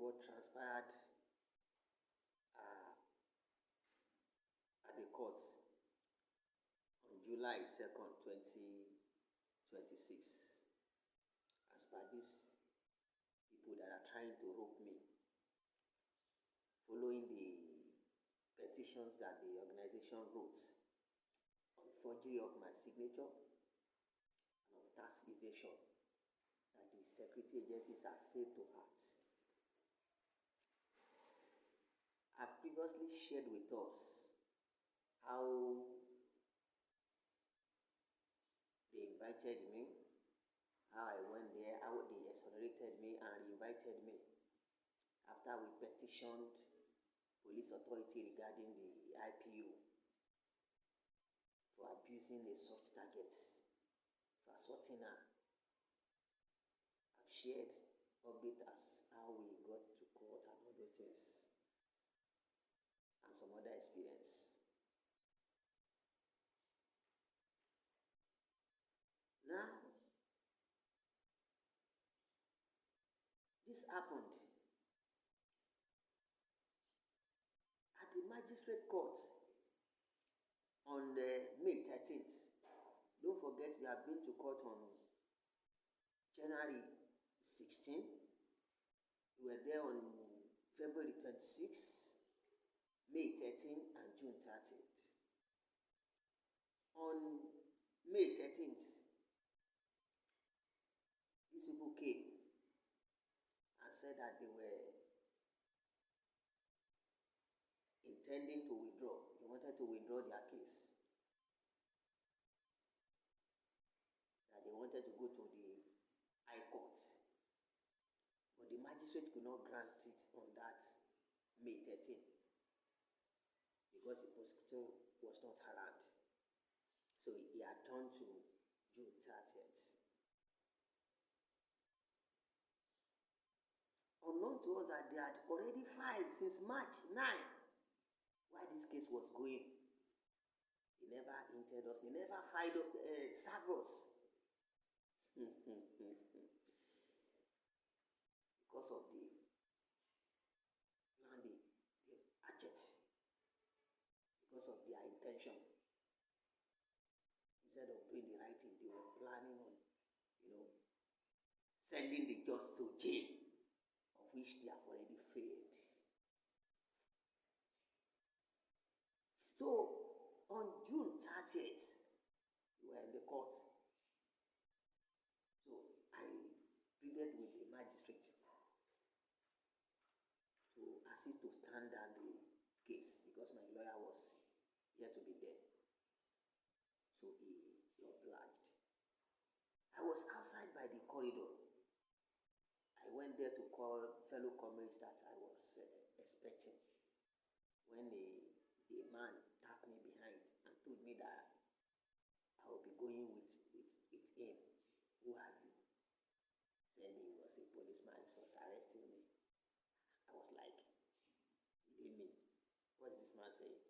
what transpired at the courts on July 2nd, 2026. As per these people that are trying to rope me, following the petitions that the organization wrote on forgery of my signature and on tax evasion that the security agencies have failed to act. I've previously shared with us how they invited me, how I went there, how they exonerated me and re-invited me after we petitioned police authority regarding the IPO for abusing a soft target, for assaulting her. I've shared update as how we got to court and all those things and some other experience. Now, this happened at the magistrate court on May 13th. Don't forget, we have been to court on January 16. We were there on February 26, May 13, and June 13th. On May 13th, these people came and said that they were intending to withdraw. They wanted to withdraw their case. That they wanted to go to the High Court. But the magistrate could not grant it on that May 13 because the prosecutor was not around. So he had turned to June 30th. Unknown to us that they had already filed since March 9 while this case was going. They never hinted us, they never filed up, served us. Because of the plan they hatched, because of their intention. Instead of doing the right thing, they were planning on, sending the judge to jail, of which they have already failed. So, on June 30th, we were in the court. So, I pleaded with the magistrate to assist to stand down the case because my lawyer was here to be there. So he obliged. I was outside by the corridor. I went there to call fellow comrades that I was expecting when a man tapped me behind and told me that I will be going with him. Who are you? Said he was a policeman, he was arresting me. I was like, you didn't mean, what is this man saying?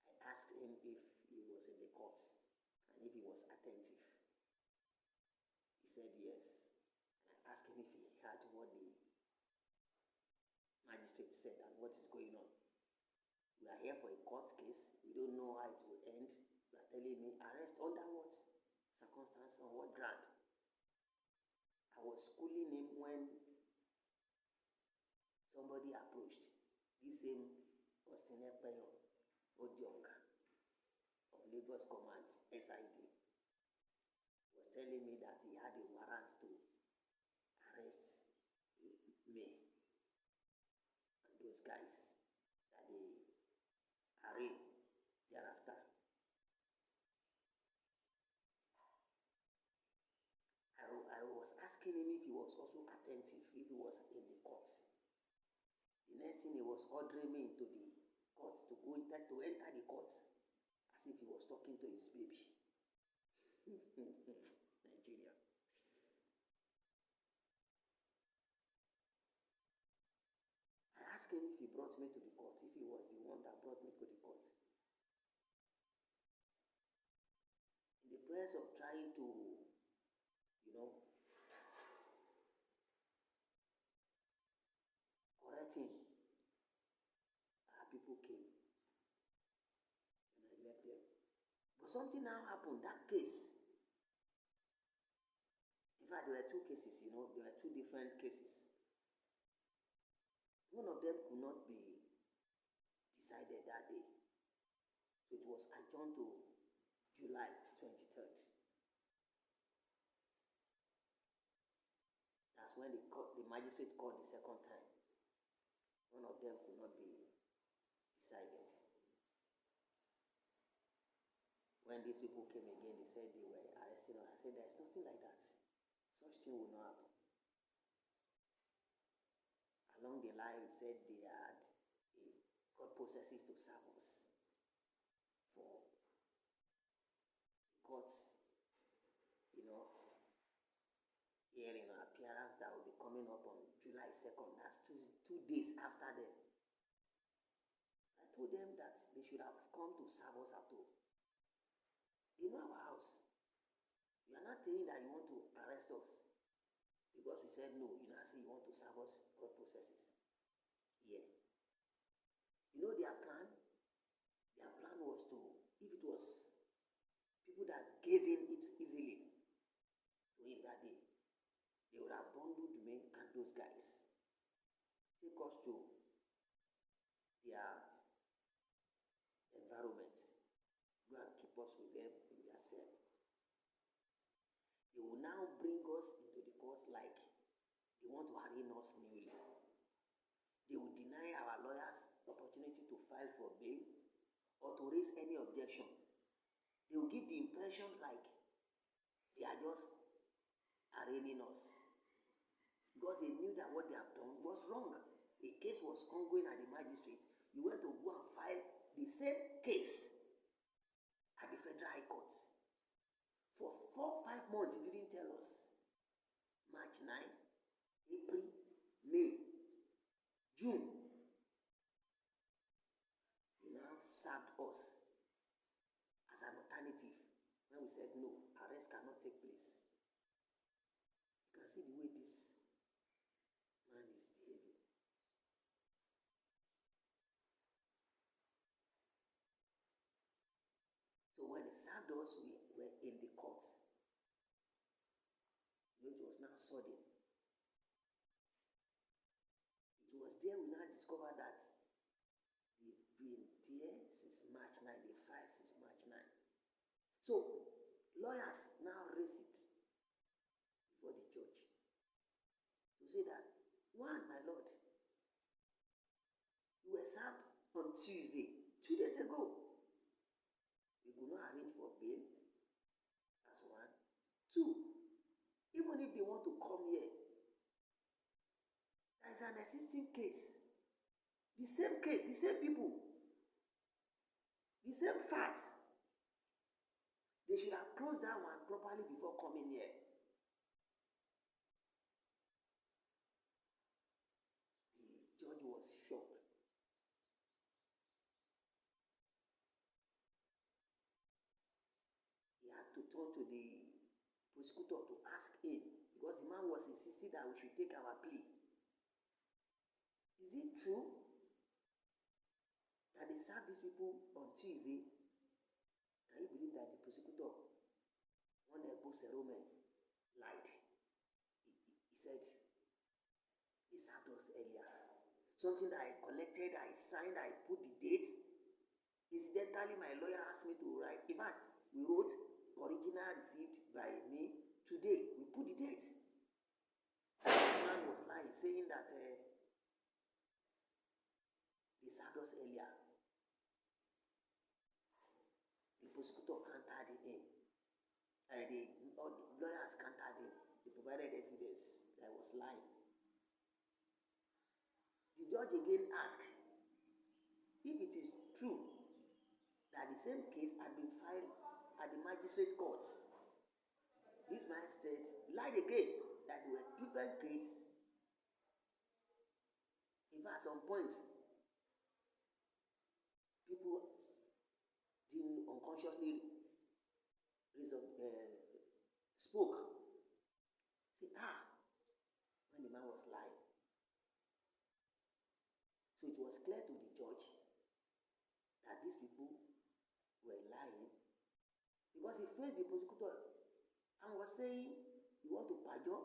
I asked him if he was in the court and if he was attentive. He said yes. And I asked him if he heard what the magistrate said and what is going on. We are here for a court case. We don't know how it will end. You are telling me arrest under what circumstance, on what ground? I was schooling him when somebody approached this same Austin Epeyon Odionga of Lagos Command, SID. Was telling me that he had a warrant to arrest me and those guys that they arraigned thereafter. I was asking him if he was also attentive, if he was in the court. The next thing, he was ordering me into the court to enter the court as if he was talking to his baby. Nigeria. I asked him if he brought me to the court, if he was the one that brought me to the court. In the process of trying to, something now happened, that case. In fact, there were two cases, there were two different cases. One of them could not be decided that day. So it was adjourned to July 23rd. That's when the magistrate called the second time. One of them could not be decided. When these people came again, they said they were arresting us. I said, there's nothing like that. Such thing will not happen. Along the line, he said they had court processes to serve us for courts, hearing or appearance that will be coming up on July 2nd. That's 2 days after them. I told them that they should have come to serve us at all. They know our house. You are not saying that you want to arrest us because we said no. You now say you want to serve us court processes. Yeah. Their plan? Their plan was to, if it was people that gave in it easily to him that day, they would have bundled me and those guys, take us to their environment, go and keep us with them in their cell. They will now bring us into the court like they want to arraign us newly. They will deny our lawyers opportunity to file for bail or to raise any objection. They will give the impression like they are just arraigning us because they knew that what they have done was wrong. A case was ongoing at the magistrate. You went to go and file the same case at the Federal High Court. For 4-5 months, he didn't tell us. March 9, April, May, June. He now served us as an alternative when we said no, arrest cannot take place. You can see the way this man is behaving. So when he served us, we were in the court. It was now sudden. It was there we now discovered that they've been there since March 9, they filed since March 9. So lawyers now raise it before the judge to say that, one, my lord, you were served on Tuesday, 2 days ago. We could not arrange for bail. That's one. Two, even if they want to come here, there is an existing case. The same case, the same people, the same facts. They should have closed that one properly before coming here. The judge was shocked. He had to turn to the prosecutor to ask him, because the man was insisting that we should take our plea. Is it true that they served these people on Tuesday? Can you believe that the prosecutor, one Roman, lied? He said they served us earlier. Something that I collected, I signed, I put the dates. Incidentally, my lawyer asked me to write. In fact, we wrote original received by me. Today, we put the dates. This man was lying, saying that they served us earlier. The prosecutor countered him. The lawyers countered him. They provided evidence that I was lying. The judge again asked if it is true that the same case had been filed at the magistrate courts. This man said, lied again, that there were different cases. In fact, at some points, people didn't unconsciously spoke. Say, when the man was lying. So it was clear to the judge that these people were lying Because he faced the prosecutor and was saying, you want to pardon?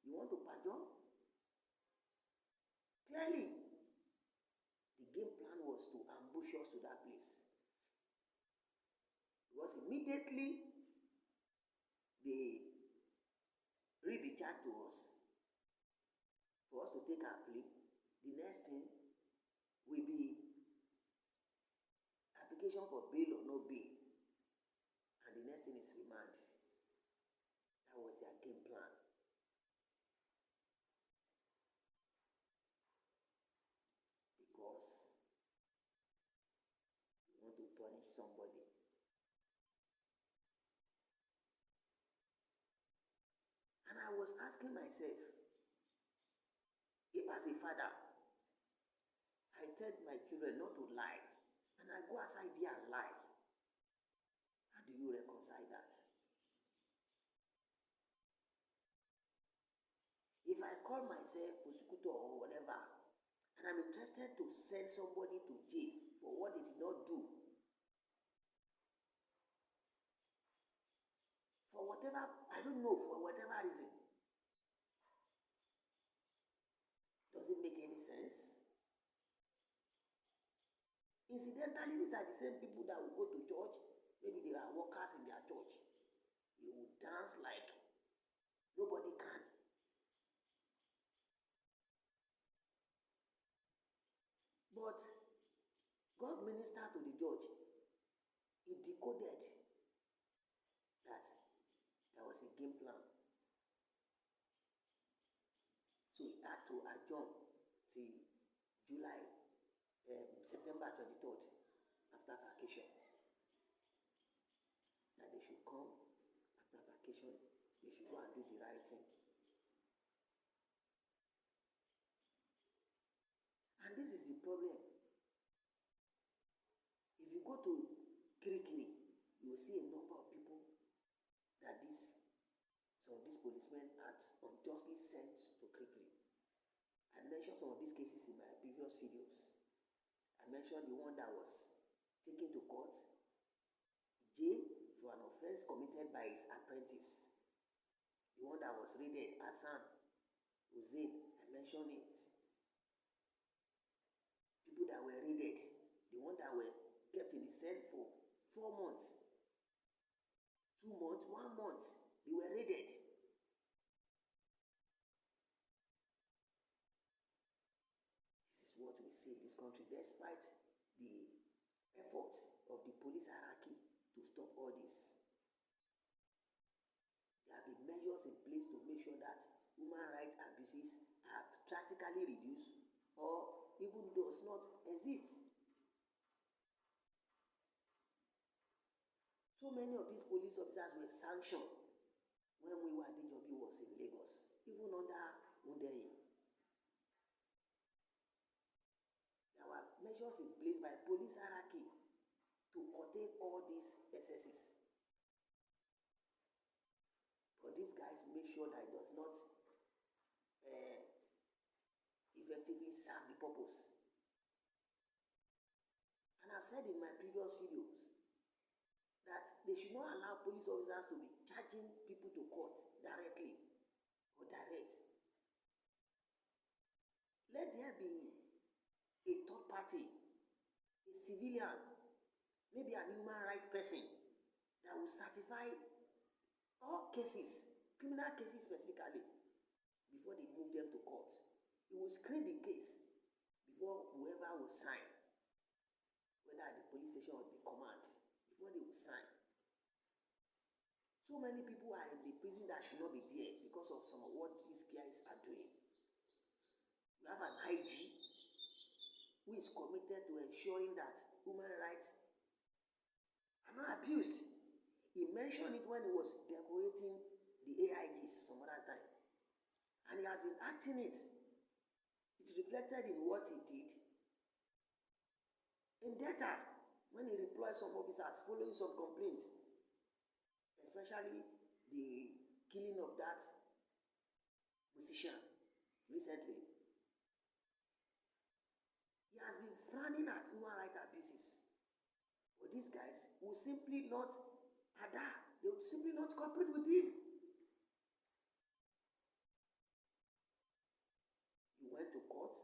You want to pardon? Clearly, the game plan was to ambush us to that place. Because immediately they read the charge to us, for us to take our plea, the next thing will be application for bail or no bail. And the next thing is remand. That was their game plan. Because you want to punish somebody. And I was asking myself, if as a father, I tell my children not to lie, and I go outside there and lie, how do you reconcile that? If I call myself prosecutor or whatever, and I'm interested to send somebody to jail for what they did not do, for whatever, I don't know, for whatever reason, does it make any sense? Incidentally, these are the same people that will go to church. Maybe they are workers in their church. They will dance like nobody can. But God ministered to the judge. He decoded that there was a game plan. So he had to adjourn till September 23rd, after vacation. That they should come after vacation, they should go and do the right thing. And this is the problem. If you go to Kirikiri, you will see a number of people that some of these policemen had unjustly sent to Kirikiri. I mentioned some of these cases in my previous videos. I mentioned the one that was taken to court, jail for an offense committed by his apprentice. The one that was raided, Hassan Hussein, I mentioned it. People that were raided, the one that were kept in the cell for 4 months, 2 months, 1 month, they were raided. This is what we see in this country, despite the efforts of the police hierarchy to stop all this. There have been measures in place to make sure that human rights abuses have drastically reduced or even does not exist. So many of these police officers were sanctioned when Adejobi was in Lagos, even under Undeyi. There were measures in place by police hierarchy to curtail all these excesses. But these guys make sure that it does not effectively serve the purpose. And I've said in my previous videos that they should not allow police officers to be charging people to court directly or direct. Let there be a third party, a civilian, maybe an human rights person that will certify all cases, criminal cases specifically, before they move them to court. He will screen the case before whoever will sign, whether at the police station or the command, before they will sign. So many people are in the prison that should not be there because of some of what these guys are doing. We have an IG who is committed to ensuring that human rights are not abused. He mentioned it when he was decorating the AIGs some other time. And he has been acting it. It's reflected in what he did. In data, when he deployed some officers following some complaints, especially the killing of that musician recently, he has been frowning at human rights abuses. But these guys will simply not They would simply not cooperate with him. You went to court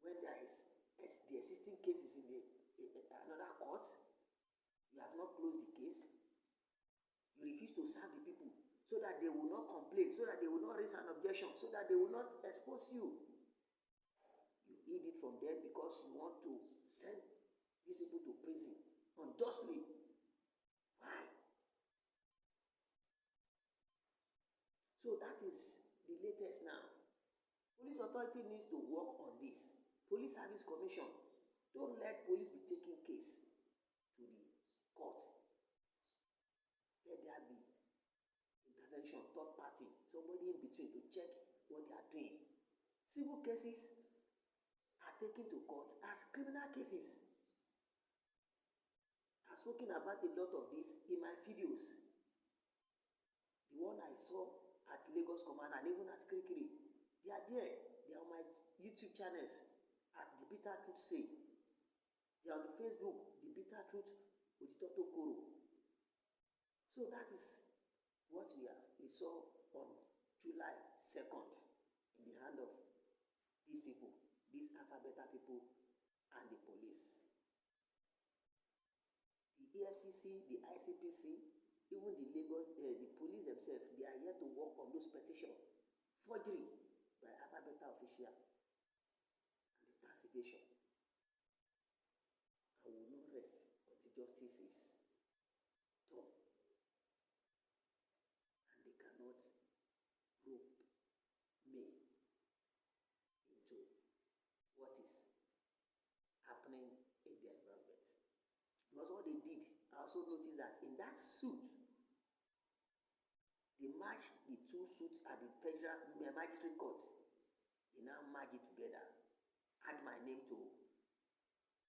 when there is the existing cases in another court. You have not closed the case. You refuse to serve the people so that they will not complain, so that they will not raise an objection, so that they will not expose you. You hid it from them because you want to send these people to prison unjustly. Why? So that is the latest now. Police authority needs to work on this. Police Service Commission, don't let police be taking case to the court. Let there be intervention, third party, somebody in between to check what they are doing. Civil cases are taken to court as criminal cases. I've spoken about a lot of this in my videos. The one I saw at Lagos Command and even at Kirikiri, they are there. They are on my YouTube channels at The Bitter Truth Say. They are on Facebook, The Bitter Truth with Toto Koro. So that is what we saw on July 2nd in the hand of these people, these alphabeta people and the police. The EFCC, the ICPC, even the Lagos, the police themselves, they are here to work on those petitions. Forgery by alphabeta official and the tax evasion. I will not rest until justice is done. And they cannot rope me into what is happening in their environment. Because what they did, I also noticed that in that suit, they matched the two suits at the federal magistrate courts. They now merge it together, add my name to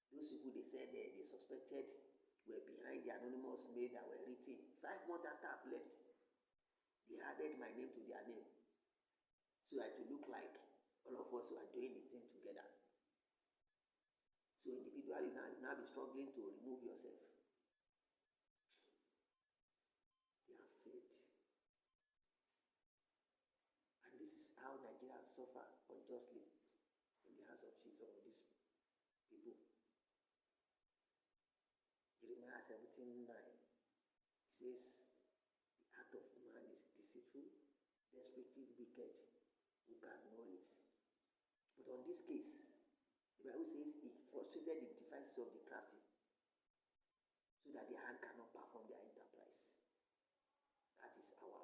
those people they said they suspected were behind the anonymous mail that were written. 5 months after I've left, they added my name to their name so that it will look like all of us were doing the thing together. So individually you now be struggling to remove yourself. They have failed. And this is how Nigerians suffer unjustly in the hands of some of these people. Jeremiah 17:9 says, the heart of man is deceitful, desperately wicked, who can know it? But on this case, the Bible says he frustrated the devices of the crafty so that their hand cannot perform their enterprise. That is our